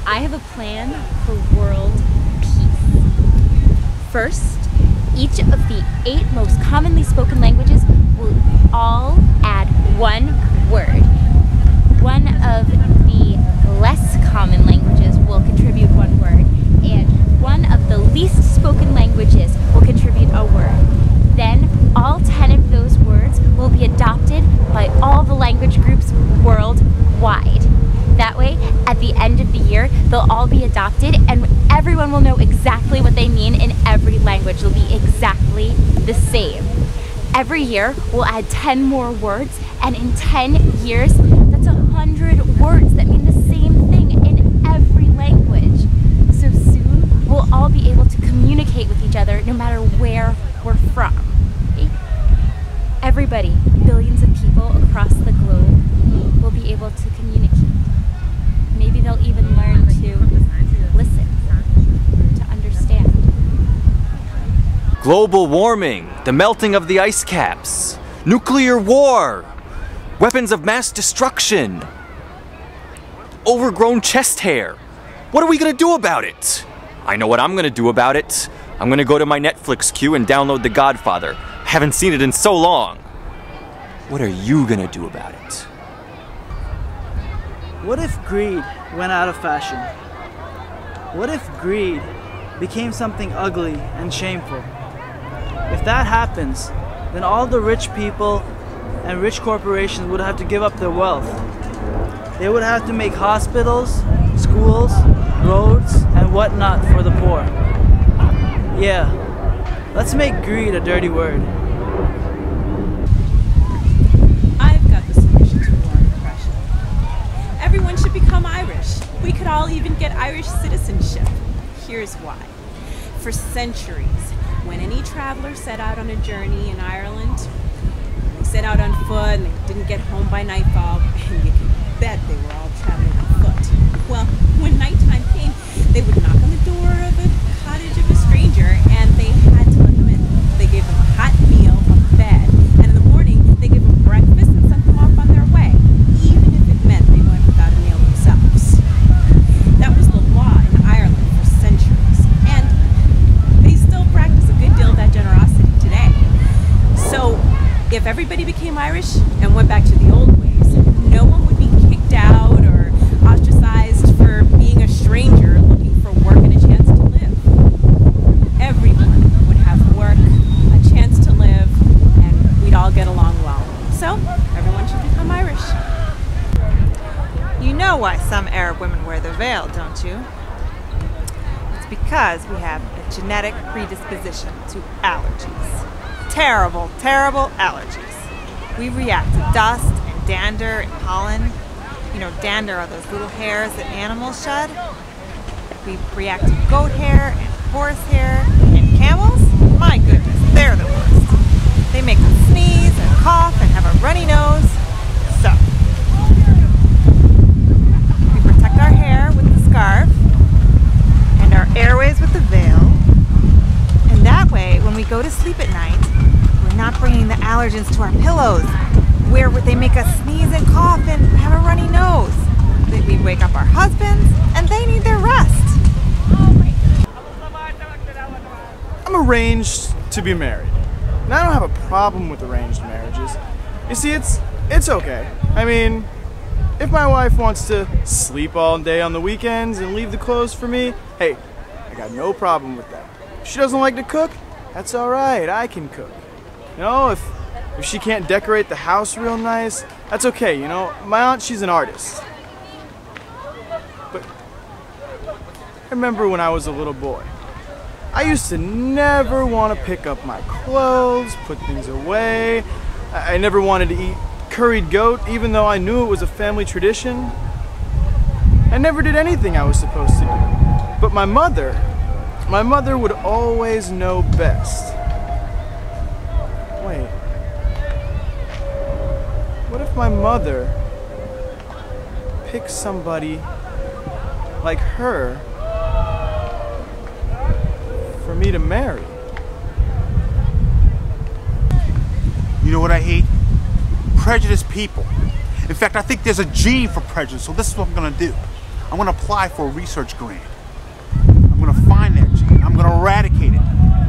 I have a plan for world peace. First, each of the 8 most commonly spoken languages will all add one word. One of the less common languages will contribute one word, and one of the least spoken languages will contribute a word. Then all 10 of those words will be adopted by all the language groups worldwide. That way, at the end of the year, they'll all be adopted and everyone will know exactly what they mean in every language. They'll be exactly the same. Every year, we'll add 10 more words, and in 10 years, that's 100 words that mean the same thing in every language. So soon, we'll all be able to communicate with each other no matter where we're from. Okay? Everybody, billions of people across the globe, will be able to communicate. Maybe they'll even learn to listen, to understand. Global warming, the melting of the ice caps, nuclear war, weapons of mass destruction, overgrown chest hair. What are we gonna do about it? I know what I'm gonna do about it. I'm gonna go to my Netflix queue and download The Godfather. Haven't seen it in so long. What are you gonna do about it? What if greed went out of fashion? What if greed became something ugly and shameful? If that happens, then all the rich people and rich corporations would have to give up their wealth. They would have to make hospitals, schools, roads, and whatnot for the poor. Yeah, let's make greed a dirty word. I've got the solution to war and oppression. Everyone should become Irish. We could all even get Irish citizenship. Here's why. For centuries, when any traveler set out on a journey in Ireland, they set out on foot and they didn't get home by nightfall, and you can bet they were all traveling on foot. Well, when nighttime came, they would knock on the door of a cottage of a stranger, and they had to let them in. They gave them a hot meal, a bed, and in the morning, they gave them breakfast and sent them off on their way, even if it meant they went without a meal themselves. That was the law in Ireland for centuries, and they still practice a good deal of that generosity today. So, if everybody became Irish and went back to the old ways, no one would be kicked out or ostracized for being a stranger looking for work and a chance to live. Everyone would have work, a chance to live, and we'd all get along well. So, everyone should become Irish. You know why some Arab women wear the veil, don't you? It's because we have a genetic predisposition to allergies. Terrible, terrible allergies. We react to dust and dander and pollen. You know, dander are those little hairs that animals shed. We react to goat hair and horse hair and camels. My goodness, they're the worst. They make us sneeze and cough and have a runny nose. So, we protect our hair with the scarf and our airways with the veil. And that way, when we go to sleep at night, we're not bringing the allergens to our pillows, where they make us sneeze and cough and have a runny nose. We wake up our husbands, and they need their rest. I'm arranged to be married. And I don't have a problem with arranged marriages. You see, it's okay. I mean, if my wife wants to sleep all day on the weekends and leave the clothes for me, hey, I got no problem with that. If she doesn't like to cook, that's alright, I can cook. You know, if she can't decorate the house real nice, that's okay, you know. My aunt, she's an artist. But I remember when I was a little boy, I used to never want to pick up my clothes, put things away. I never wanted to eat curried goat, even though I knew it was a family tradition. I never did anything I was supposed to do. But my mother would always know best. Wait. What if my mother picked somebody like her for me to marry? You know what I hate? Prejudiced people. In fact, I think there's a gene for prejudice, so this is what I'm gonna do. I'm gonna apply for a research grant. I'm gonna find that gene. I'm gonna eradicate it.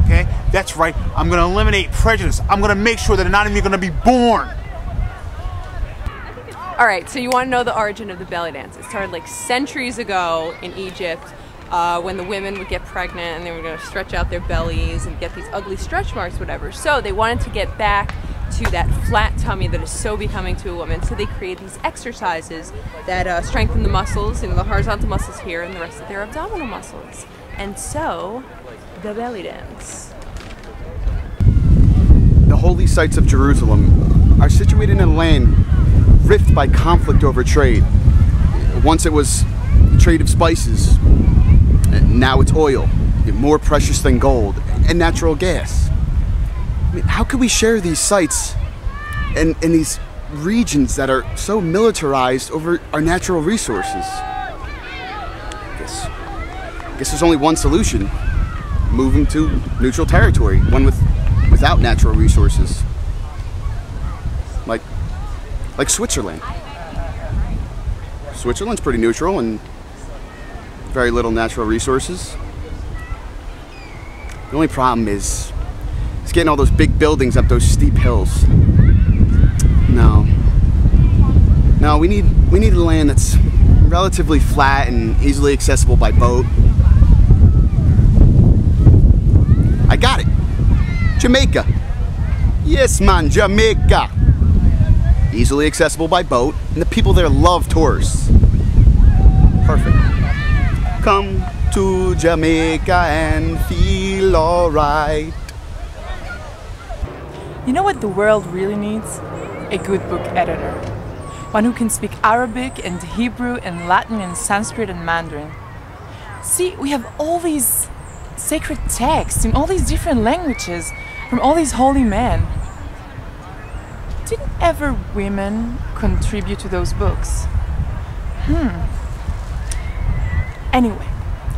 Okay? That's right. I'm gonna eliminate prejudice. I'm gonna make sure that they're not even gonna be born. All right, so you want to know the origin of the belly dance. It started like centuries ago in Egypt when the women would get pregnant and they were going to stretch out their bellies and get these ugly stretch marks, whatever. So they wanted to get back to that flat tummy that is so becoming to a woman. So they created these exercises that strengthen the muscles, the horizontal muscles here and the rest of their abdominal muscles. And so, the belly dance. The holy sites of Jerusalem are situated in a land rift by conflict over trade. Once it was trade of spices, now it's oil, more precious than gold, and natural gas. I mean, how could we share these sites and these regions that are so militarized over our natural resources? I guess there's only one solution: moving to neutral territory, one without natural resources. Like Switzerland. Switzerland's pretty neutral and very little natural resources. The only problem is getting all those big buildings up those steep hills. No, we need a land that's relatively flat and easily accessible by boat. I got it. Jamaica. Yes, man, Jamaica. Easily accessible by boat, and the people there love tourists. Perfect. Come to Jamaica and feel alright. You know what the world really needs? A good book editor. One who can speak Arabic and Hebrew and Latin and Sanskrit and Mandarin. See, we have all these sacred texts in all these different languages from all these holy men. Didn't ever women contribute to those books? Anyway,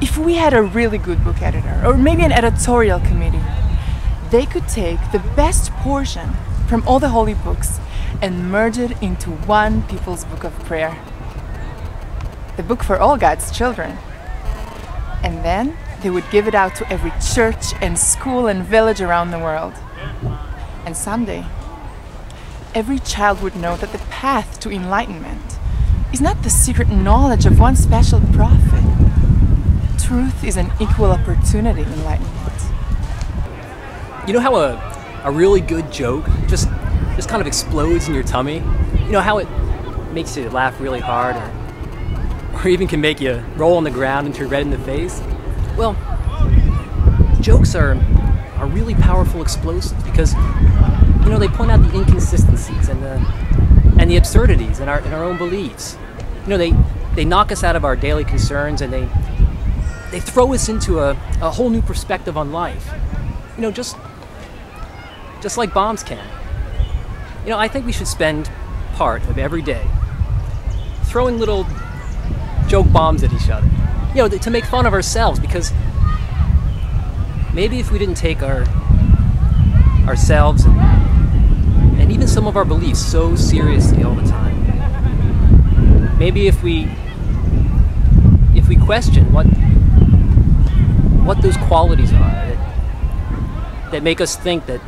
if we had a really good book editor, or maybe an editorial committee, they could take the best portion from all the holy books and merge it into one people's book of prayer. The book for all God's children. And then they would give it out to every church and school and village around the world. And someday, every child would know that the path to enlightenment is not the secret knowledge of one special prophet. Truth is an equal opportunity enlightenment. You know how a really good joke just kind of explodes in your tummy? You know how it makes you laugh really hard or even can make you roll on the ground and turn red in the face? Well, jokes are really powerful explosives because they point out the inconsistencies and the absurdities in our own beliefs. They knock us out of our daily concerns and they throw us into a whole new perspective on life. Just like bombs can. I think we should spend part of every day throwing little joke bombs at each other. To make fun of ourselves, because maybe if we didn't take ourselves and even some of our beliefs so seriously all the time, maybe if we question what those qualities are that make us think that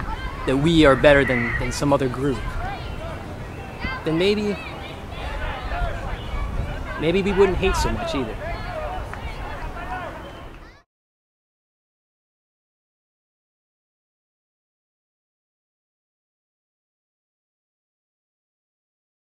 we are better than some other group, then maybe we wouldn't hate so much either.